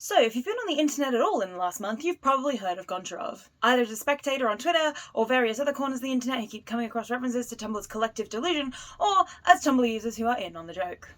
So, if you've been on the internet at all in the last month, you've probably heard of Goncharov. Either as a spectator on Twitter, or various other corners of the internet who keep coming across references to Tumblr's collective delusion, or as Tumblr users who are in on the joke.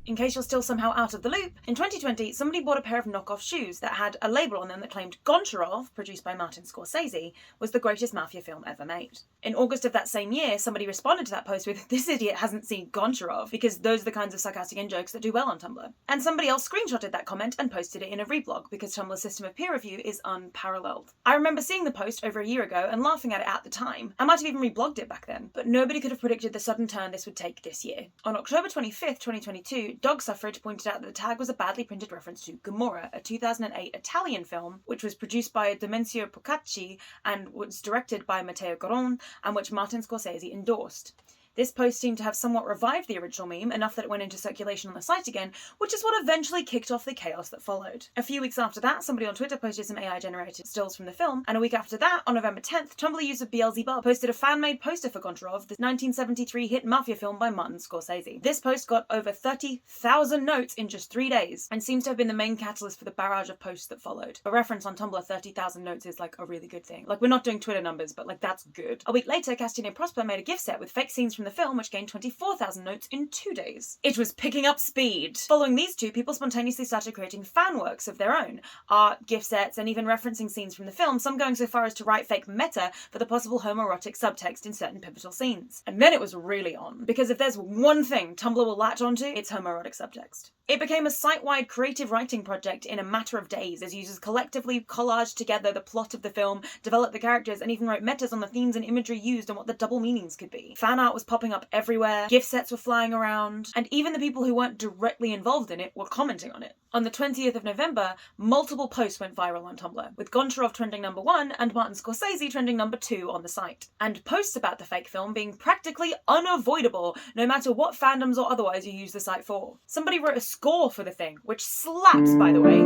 In case you're still somehow out of the loop, in 2020, somebody bought a pair of knockoff shoes that had a label on them that claimed Goncharov, produced by Martin Scorsese, was the greatest mafia film ever made. In August of that same year, somebody responded to that post with, "This idiot hasn't seen Goncharov," because those are the kinds of sarcastic in-jokes that do well on Tumblr. And somebody else screenshotted that comment and posted it in a reblog, because Tumblr's system of peer review is unparalleled. I remember seeing the post over a year ago and laughing at it at the time. I might have even reblogged it back then, but nobody could have predicted the sudden turn this would take this year. On October 25th, 2022, Dog Suffrage pointed out that the tag was a badly printed reference to Gomorrah, a 2008 Italian film, which was produced by Domenico Procaci and was directed by Matteo Garrone, and which Martin Scorsese endorsed. This post seemed to have somewhat revived the original meme, enough that it went into circulation on the site again, which is what eventually kicked off the chaos that followed. A few weeks after that, somebody on Twitter posted some AI-generated stills from the film, and a week after that, on November 10th, Tumblr user Beelzebub posted a fan-made poster for Goncharov, the 1973 hit mafia film by Martin Scorsese. This post got over 30,000 notes in just 3 days, and seems to have been the main catalyst for the barrage of posts that followed. A reference on Tumblr, 30,000 notes is like a really good thing. Like, we're not doing Twitter numbers, but like, that's good. A week later, Castine Prosper made a gift set with fake scenes from the film, which gained 24,000 notes in 2 days. It was picking up speed. Following these two, people spontaneously started creating fan works of their own. Art, gift sets, and even referencing scenes from the film, some going so far as to write fake meta for the possible homoerotic subtext in certain pivotal scenes. And then it was really on, because if there's one thing Tumblr will latch onto, it's homoerotic subtext. It became a site-wide creative writing project in a matter of days, as users collectively collaged together the plot of the film, developed the characters, and even wrote metas on the themes and imagery used and what the double meanings could be. Fan art was popping up everywhere, gift sets were flying around, and even the people who weren't directly involved in it were commenting on it. On the 20th of November, multiple posts went viral on Tumblr, with Goncharov trending number 1 and Martin Scorsese trending number 2 on the site. And posts about the fake film being practically unavoidable, no matter what fandoms or otherwise you use the site for. Somebody wrote a score for the thing, which slaps, by the way.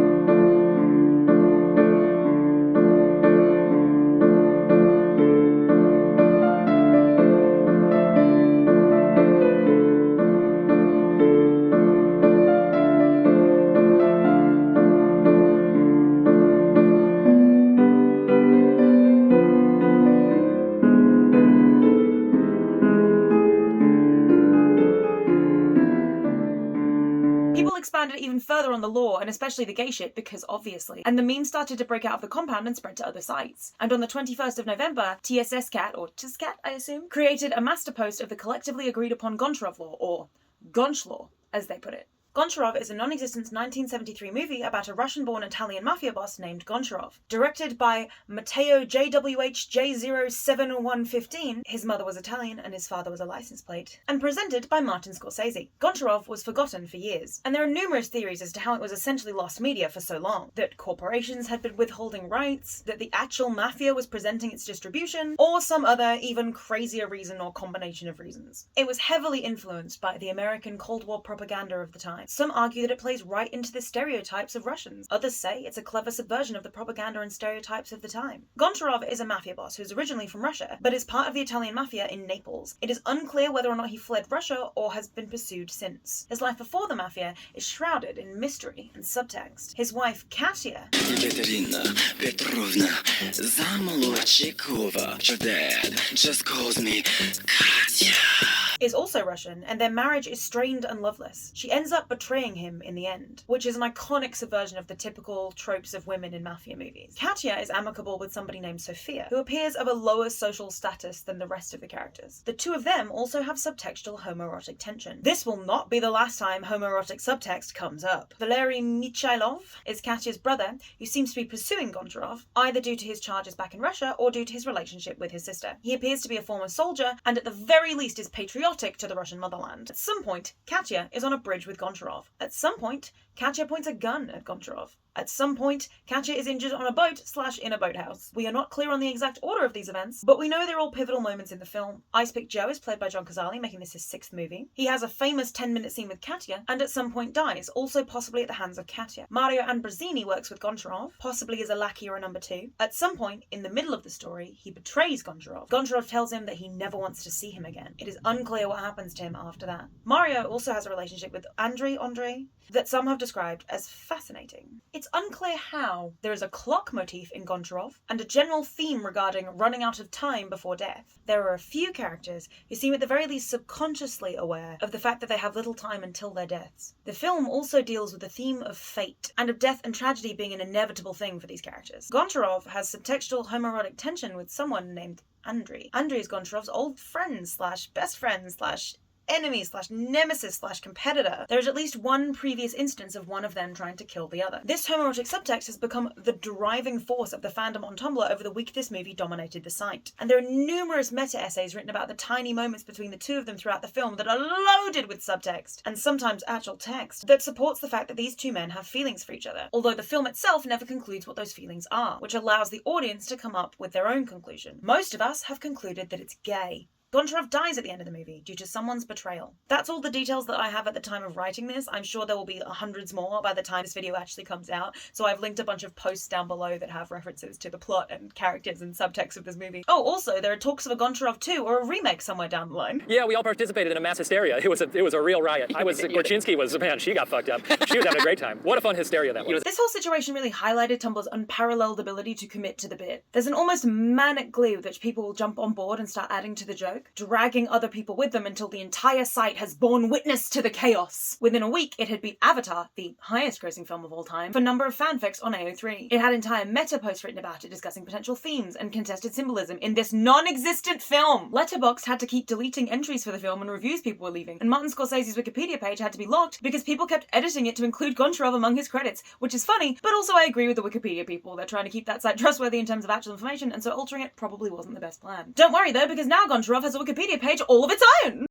People expanded even further on the lore, and especially the gay shit, because obviously. And the meme started to break out of the compound and spread to other sites. And on the 21st of November, TSSCat, or TSCat I assume, created a master post of the collectively agreed upon Goncharov law, or Gonchlore, as they put it. Goncharov is a non-existent 1973 movie about a Russian-born Italian mafia boss named Goncharov. Directed by Matteo JWHJ071115, his mother was Italian and his father was a license plate, and presented by Martin Scorsese. Goncharov was forgotten for years, and there are numerous theories as to how it was essentially lost media for so long. That corporations had been withholding rights, that the actual mafia was presenting its distribution, or some other, even crazier reason or combination of reasons. It was heavily influenced by the American Cold War propaganda of the time. Some argue that it plays right into the stereotypes of Russians. Others say it's a clever subversion of the propaganda and stereotypes of the time. Goncharov is a mafia boss who's originally from Russia, but is part of the Italian mafia in Naples. It is unclear whether or not he fled Russia or has been pursued since. His life before the mafia is shrouded in mystery and subtext. His wife, Katia, Katerina Petrovna Zamolodchikova. Your dad just calls me Katya. is also Russian, and their marriage is strained and loveless. She ends up betraying him in the end, which is an iconic subversion of the typical tropes of women in mafia movies. Katya is amicable with somebody named Sophia, who appears of a lower social status than the rest of the characters. The two of them also have subtextual homoerotic tension. This will not be the last time homoerotic subtext comes up. Valery Michailov is Katya's brother, who seems to be pursuing Goncharov, either due to his charges back in Russia or due to his relationship with his sister. He appears to be a former soldier, and at the very least is patriotic to the Russian motherland. At some point, Katya is on a bridge with Goncharov. At some point, Katya points a gun at Goncharov. At some point, Katya is injured on a boat / in a boathouse. We are not clear on the exact order of these events, but we know they're all pivotal moments in the film. Ice Pick Joe is played by John Cazale, making this his 6th movie. He has a famous 10-minute scene with Katya, and at some point dies, also possibly at the hands of Katya. Mario Ambrosini works with Goncharov, possibly as a lackey or a number 2. At some point, in the middle of the story, he betrays Goncharov. Goncharov tells him that he never wants to see him again. It is unclear what happens to him after that. Mario also has a relationship with andrey that some have described as fascinating. It's unclear how. There is a clock motif in Goncharov, and a general theme regarding running out of time before death. There are a few characters who seem at the very least subconsciously aware of the fact that they have little time until their deaths. The film also deals with the theme of fate, and of death and tragedy being an inevitable thing for these characters. Goncharov has subtextual homoerotic tension with someone named Andrey. Andrey is Goncharov's old friend / best friend / enemy / nemesis / competitor. There is at least one previous instance of one of them trying to kill the other. This homoerotic subtext has become the driving force of the fandom on Tumblr over the week this movie dominated the site. And there are numerous meta-essays written about the tiny moments between the two of them throughout the film that are loaded with subtext, and sometimes actual text, that supports the fact that these two men have feelings for each other, although the film itself never concludes what those feelings are, which allows the audience to come up with their own conclusion. Most of us have concluded that it's gay. Goncharov dies at the end of the movie due to someone's betrayal. That's all the details that I have at the time of writing this. I'm sure there will be hundreds more by the time this video actually comes out, so I've linked a bunch of posts down below that have references to the plot and characters and subtext of this movie. Oh, also, there are talks of a Goncharov 2 or a remake somewhere down the line. Yeah, we all participated in a Mass Hysteria. It was a real riot. Gorchinsky was, man, she got fucked up. She was having a great time. What a fun hysteria that was. This whole situation really highlighted Tumblr's unparalleled ability to commit to the bit. There's an almost manic glee with which people will jump on board and start adding to the joke, dragging other people with them until the entire site has borne witness to the chaos. Within a week, it had beat Avatar, the highest grossing film of all time, for number of fanfics on AO3. It had entire meta posts written about it, discussing potential themes and contested symbolism in this non-existent film. Letterboxd had to keep deleting entries for the film and reviews people were leaving, and Martin Scorsese's Wikipedia page had to be locked because people kept editing it to include Goncharov among his credits, which is funny, but also I agree with the Wikipedia people. They're trying to keep that site trustworthy in terms of actual information, and so altering it probably wasn't the best plan. Don't worry though, because now Goncharov has a Wikipedia page all of its own!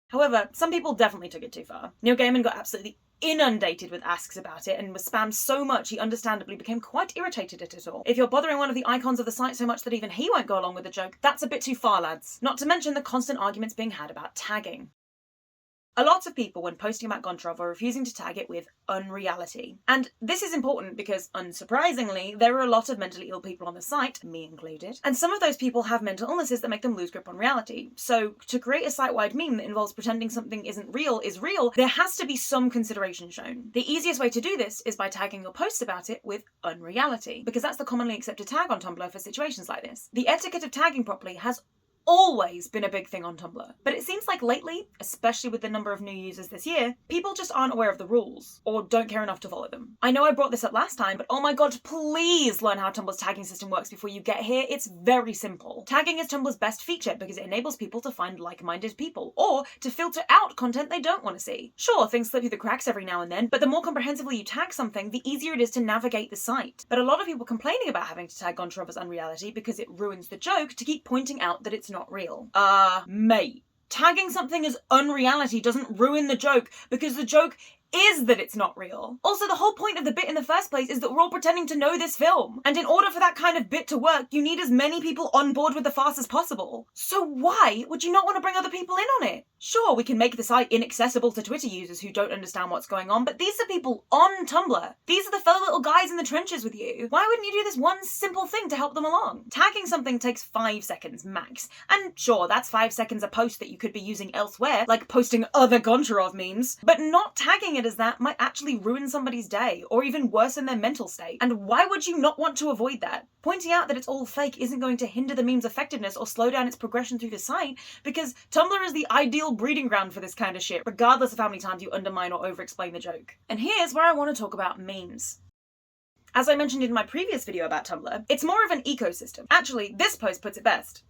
However, some people definitely took it too far. Neil Gaiman got absolutely inundated with asks about it and was spammed so much he understandably became quite irritated at it all. If you're bothering one of the icons of the site so much that even he won't go along with the joke, that's a bit too far, lads. Not to mention the constant arguments being had about tagging. A lot of people, when posting about Goncharov, are refusing to tag it with unreality. And this is important because, unsurprisingly, there are a lot of mentally ill people on the site, me included, and some of those people have mental illnesses that make them lose grip on reality. So, to create a site-wide meme that involves pretending something isn't real is real, there has to be some consideration shown. The easiest way to do this is by tagging your posts about it with unreality, because that's the commonly accepted tag on Tumblr for situations like this. The etiquette of tagging properly has always been a big thing on Tumblr. But it seems like lately, especially with the number of new users this year, people just aren't aware of the rules, or don't care enough to follow them. I know I brought this up last time, but oh my god, please learn how Tumblr's tagging system works before you get here. It's very simple. Tagging is Tumblr's best feature because it enables people to find like-minded people, or to filter out content they don't want to see. Sure, things slip through the cracks every now and then, but the more comprehensively you tag something, the easier it is to navigate the site. But a lot of people complaining about having to tag Goncharov as unreality because it ruins the joke to keep pointing out that it's not real. Mate. Tagging something as unreality doesn't ruin the joke because the joke is that it's not real. Also, the whole point of the bit in the first place is that we're all pretending to know this film. And in order for that kind of bit to work, you need as many people on board with the farce as possible. So why would you not want to bring other people in on it? Sure, we can make the site inaccessible to Twitter users who don't understand what's going on, but these are people on Tumblr. These are the fellow little guys in the trenches with you. Why wouldn't you do this one simple thing to help them along? Tagging something takes 5 seconds max. And sure, that's 5 seconds a post that you could be using elsewhere, like posting other Goncharov memes, but not tagging it weird as that might actually ruin somebody's day, or even worsen their mental state. And why would you not want to avoid that? Pointing out that it's all fake isn't going to hinder the meme's effectiveness or slow down its progression through the site, because Tumblr is the ideal breeding ground for this kind of shit, regardless of how many times you undermine or over-explain the joke. And here's where I want to talk about memes. As I mentioned in my previous video about Tumblr, it's more of an ecosystem. Actually, this post puts it best.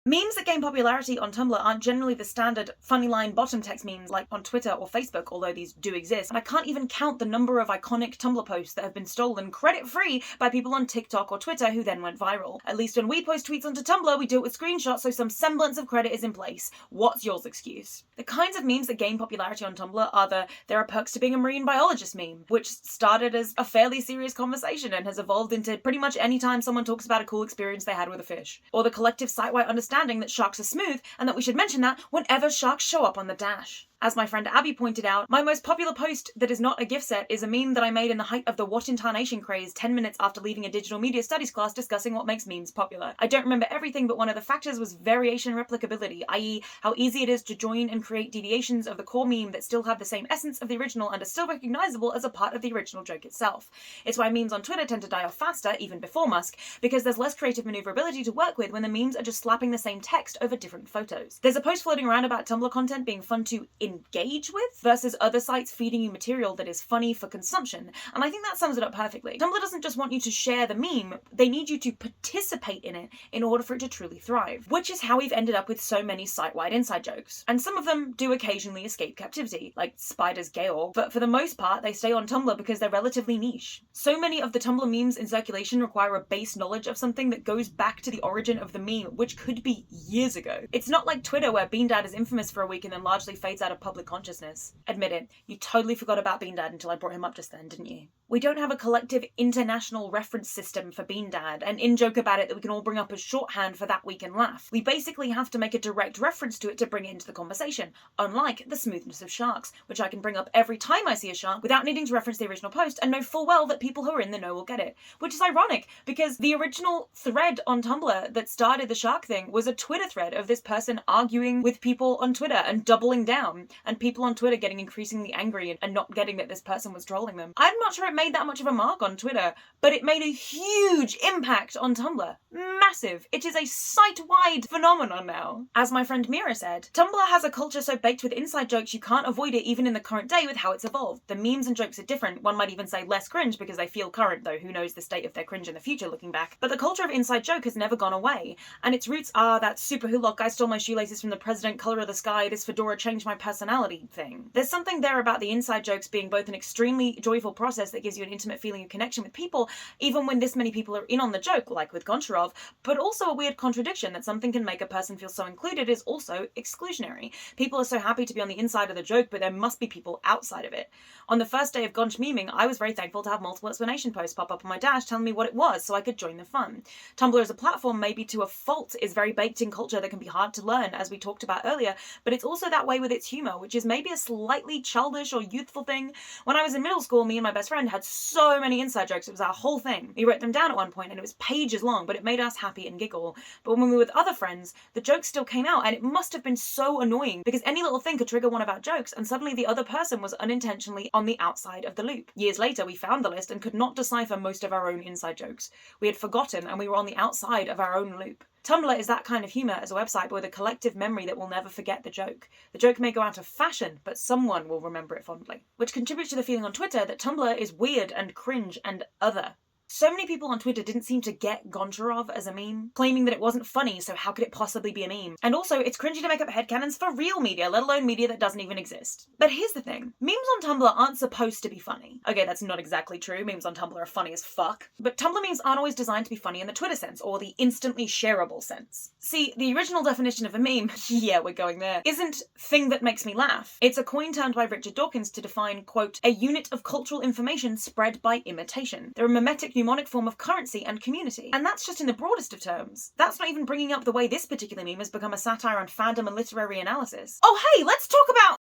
Memes that gain popularity on Tumblr aren't generally the standard funny line bottom text memes like on Twitter or Facebook, although these do exist, and I can't even count the number of iconic Tumblr posts that have been stolen credit-free by people on TikTok or Twitter who then went viral. At least when we post tweets onto Tumblr, we do it with screenshots so some semblance of credit is in place. What's yours excuse? The kinds of memes that gain popularity on Tumblr are the "there are perks to being a marine biologist" meme, which started as a fairly serious conversation and has evolved into pretty much any time someone talks about a cool experience they had with a fish. Or the collective site-wide understanding that sharks are smooth and that we should mention that whenever sharks show up on the dash. As my friend Abby pointed out, my most popular post that is not a gift set is a meme that I made in the height of the what in tarnation craze 10 minutes after leaving a digital media studies class discussing what makes memes popular. I don't remember everything, but one of the factors was variation replicability, i.e. how easy it is to join and create deviations of the core meme that still have the same essence of the original and are still recognizable as a part of the original joke itself. It's why memes on Twitter tend to die off faster, even before Musk, because there's less creative maneuverability to work with when the memes are just slapping the same text over different photos. There's a post floating around about Tumblr content being fun to engage with versus other sites feeding you material that is funny for consumption, and I think that sums it up perfectly. Tumblr doesn't just want you to share the meme, they need you to participate in it in order for it to truly thrive, which is how we've ended up with so many site-wide inside jokes. And some of them do occasionally escape captivity, like Spider's Georg, but for the most part they stay on Tumblr because they're relatively niche. So many of the Tumblr memes in circulation require a base knowledge of something that goes back to the origin of the meme, which could be years ago. It's not like Twitter where Bean Dad is infamous for a week and then largely fades out of public consciousness. Admit it, you totally forgot about Bean Dad until I brought him up just then, didn't you? We don't have a collective international reference system for Bean Dad, an in-joke about it that we can all bring up as shorthand for that week and laugh. We basically have to make a direct reference to it to bring it into the conversation, unlike the smoothness of sharks, which I can bring up every time I see a shark without needing to reference the original post and know full well that people who are in the know will get it. Which is ironic, because the original thread on Tumblr that started the shark thing was a Twitter thread of this person arguing with people on Twitter and doubling down, and people on Twitter getting increasingly angry and not getting that this person was trolling them. I'm not sure it made that much of a mark on Twitter, but it made a huge impact on Tumblr. Massive. It is a site-wide phenomenon now. As my friend Mira said, Tumblr has a culture so baked with inside jokes you can't avoid it even in the current day with how it's evolved. The memes and jokes are different, one might even say less cringe because they feel current, though who knows the state of their cringe in the future looking back. But the culture of inside joke has never gone away, and its roots are that super look, I stole my shoelaces from the president, colour of the sky, this fedora changed my personality thing. There's something there about the inside jokes being both an extremely joyful process that gives you an intimate feeling of connection with people, even when this many people are in on the joke, like with GONCHAROV, but also a weird contradiction that something can make a person feel so included is also exclusionary. People are so happy to be on the inside of the joke, but there must be people outside of it. On the first day of Gonch memeing, I was very thankful to have multiple explanation posts pop up on my dash telling me what it was so I could join the fun. Tumblr as a platform, maybe to a fault, is very baked in culture that can be hard to learn, as we talked about earlier, but it's also that way with its humour, which is maybe a slightly childish or youthful thing. When I was in middle school, me and my best friend had so many inside jokes, it was our whole thing. We wrote them down at one point and it was pages long, but it made us happy and giggle. But when we were with other friends, the jokes still came out, and it must have been so annoying because any little thing could trigger one of our jokes and suddenly the other person was unintentionally on the outside of the loop. Years later, we found the list and could not decipher most of our own inside jokes. We had forgotten and we were on the outside of our own loop. Tumblr is that kind of humour as a website, but with a collective memory that will never forget the joke. The joke may go out of fashion, but someone will remember it fondly. Which contributes to the feeling on Twitter that Tumblr is weird and cringe and other. So many people on Twitter didn't seem to get GONCHAROV as a meme, claiming that it wasn't funny, so how could it possibly be a meme? And also, it's cringy to make up headcanons for real media, let alone media that doesn't even exist. But here's the thing, memes on Tumblr aren't supposed to be funny. Okay, that's not exactly true, memes on Tumblr are funny as fuck. But Tumblr memes aren't always designed to be funny in the Twitter sense, or the instantly shareable sense. See, the original definition of a meme, yeah, we're going there, isn't thing that makes me laugh. It's a coin turned by Richard Dawkins to define, quote, a unit of cultural information spread by imitation. They're a mimetic mnemonic form of currency and community. And that's just in the broadest of terms. That's not even bringing up the way this particular meme has become a satire on fandom and literary analysis. Oh hey, let's talk about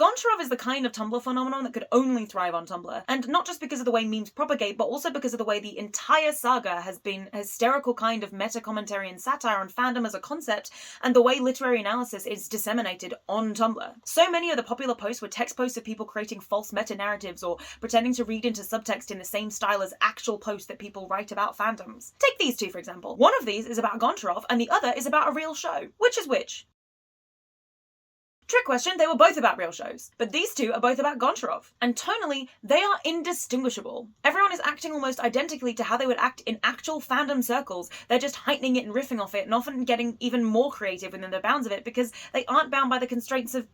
Goncharov is the kind of Tumblr phenomenon that could only thrive on Tumblr, and not just because of the way memes propagate, but also because of the way the entire saga has been a hysterical kind of meta-commentary and satire on fandom as a concept, and the way literary analysis is disseminated on Tumblr. So many of the popular posts were text posts of people creating false meta-narratives or pretending to read into subtext in the same style as actual posts that people write about fandoms. Take these two, for example. One of these is about Goncharov, and the other is about a real show. Which is which? Trick question, they were both about real shows, but these two are both about Goncharov. And tonally, they are indistinguishable. Everyone is acting almost identically to how they would act in actual fandom circles. They're just heightening it and riffing off it, and often getting even more creative within the bounds of it because they aren't bound by the constraints of,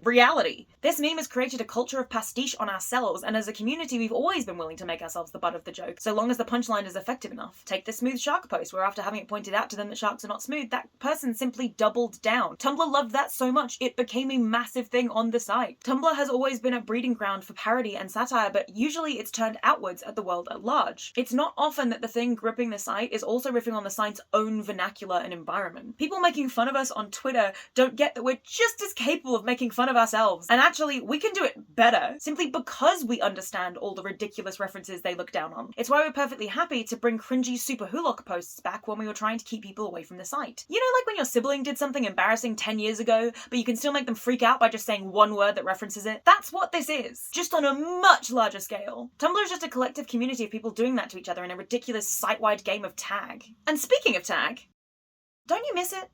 reality. This meme has created a culture of pastiche on ourselves, and as a community we've always been willing to make ourselves the butt of the joke, so long as the punchline is effective enough. Take the smooth shark post, where after having it pointed out to them that sharks are not smooth, that person simply doubled down. Tumblr loved that so much, it became a massive thing on the site. Tumblr has always been a breeding ground for parody and satire, but usually it's turned outwards at the world at large. It's not often that the thing gripping the site is also riffing on the site's own vernacular and environment. People making fun of us on Twitter don't get that we're just as capable of making fun of ourselves, and actually we can do it better, simply because we understand all the ridiculous references they look down on. It's why we're perfectly happy to bring cringy Super Hulock posts back when we were trying to keep people away from the site. Like when your sibling did something embarrassing 10 years ago, but you can still make them freak out by just saying one word that references it? That's what this is, just on a much larger scale. Tumblr is just a collective community of people doing that to each other in a ridiculous site-wide game of tag. And speaking of tag, don't you miss it?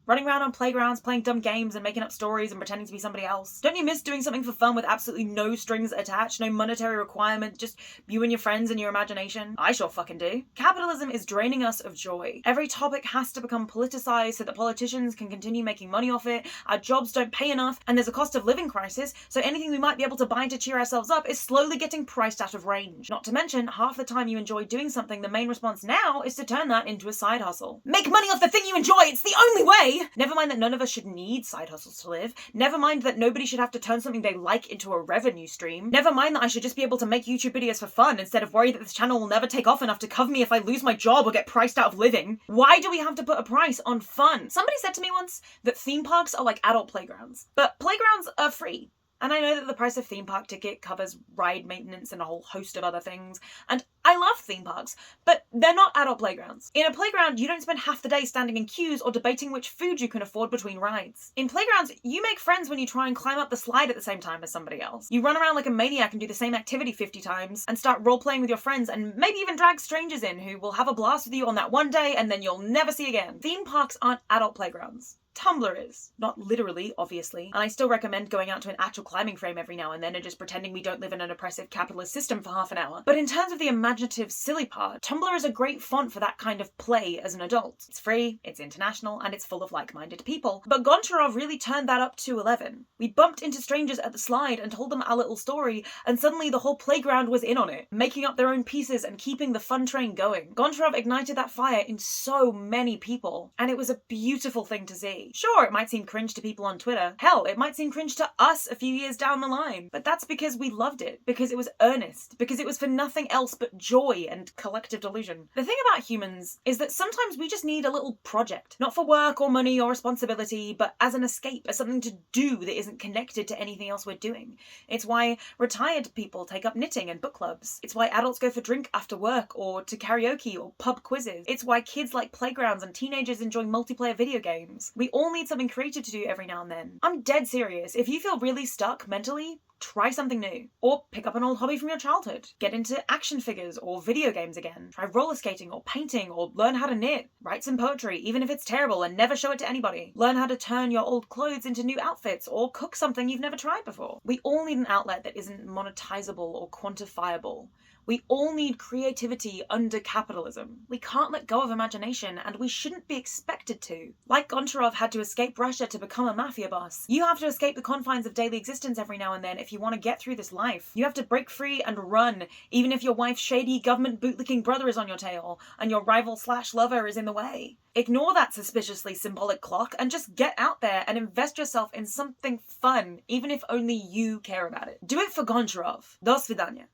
Running around on playgrounds, playing dumb games and making up stories and pretending to be somebody else. Don't you miss doing something for fun with absolutely no strings attached, no monetary requirement, just you and your friends and your imagination? I sure fucking do. Capitalism is draining us of joy. Every topic has to become politicized so that politicians can continue making money off it, our jobs don't pay enough, and there's a cost of living crisis, so anything we might be able to buy to cheer ourselves up is slowly getting priced out of range. Not to mention, half the time you enjoy doing something, the main response now is to turn that into a side hustle. Make money off the thing you enjoy, it's the only way! Never mind that none of us should need side hustles to live. Never mind that nobody should have to turn something they like into a revenue stream. Never mind that I should just be able to make YouTube videos for fun instead of worry that this channel will never take off enough to cover me if I lose my job or get priced out of living. Why do we have to put a price on fun? Somebody said to me once that theme parks are like adult playgrounds, but playgrounds are free. And I know that the price of theme park ticket covers ride maintenance and a whole host of other things, and I love theme parks, but they're not adult playgrounds. In a playground, you don't spend half the day standing in queues or debating which food you can afford between rides. In playgrounds, you make friends when you try and climb up the slide at the same time as somebody else. You run around like a maniac and do the same activity 50 times, and start role-playing with your friends, and maybe even drag strangers in who will have a blast with you on that one day and then you'll never see again. Theme parks aren't adult playgrounds. Tumblr is. Not literally, obviously, and I still recommend going out to an actual climbing frame every now and then and just pretending we don't live in an oppressive capitalist system for half an hour. But in terms of the imaginative, silly part, Tumblr is a great font for that kind of play as an adult. It's free, it's international, and it's full of like-minded people. But Goncharov really turned that up to 11. We bumped into strangers at the slide and told them our little story, and suddenly the whole playground was in on it, making up their own pieces and keeping the fun train going. Goncharov ignited that fire in so many people, and it was a beautiful thing to see. Sure, it might seem cringe to people on Twitter. Hell, it might seem cringe to us a few years down the line. But that's because we loved it, because it was earnest, because it was for nothing else but joy and collective delusion. The thing about humans is that sometimes we just need a little project. Not for work or money or responsibility, but as an escape, as something to do that isn't connected to anything else we're doing. It's why retired people take up knitting and book clubs. It's why adults go for drink after work or to karaoke or pub quizzes. It's why kids like playgrounds and teenagers enjoy multiplayer video games. We all need something creative to do every now and then. I'm dead serious. If you feel really stuck mentally, try something new. Or pick up an old hobby from your childhood. Get into action figures or video games again. Try roller skating or painting or learn how to knit. Write some poetry, even if it's terrible, and never show it to anybody. Learn how to turn your old clothes into new outfits or cook something you've never tried before. We all need an outlet that isn't monetizable or quantifiable. We all need creativity under capitalism. We can't let go of imagination, and we shouldn't be expected to. Like Goncharov had to escape Russia to become a mafia boss, you have to escape the confines of daily existence every now and then if you want to get through this life. You have to break free and run, even if your wife's shady government bootlicking brother is on your tail, and your rival/lover is in the way. Ignore that suspiciously symbolic clock and just get out there and invest yourself in something fun, even if only you care about it. Do it for Goncharov. До свидания.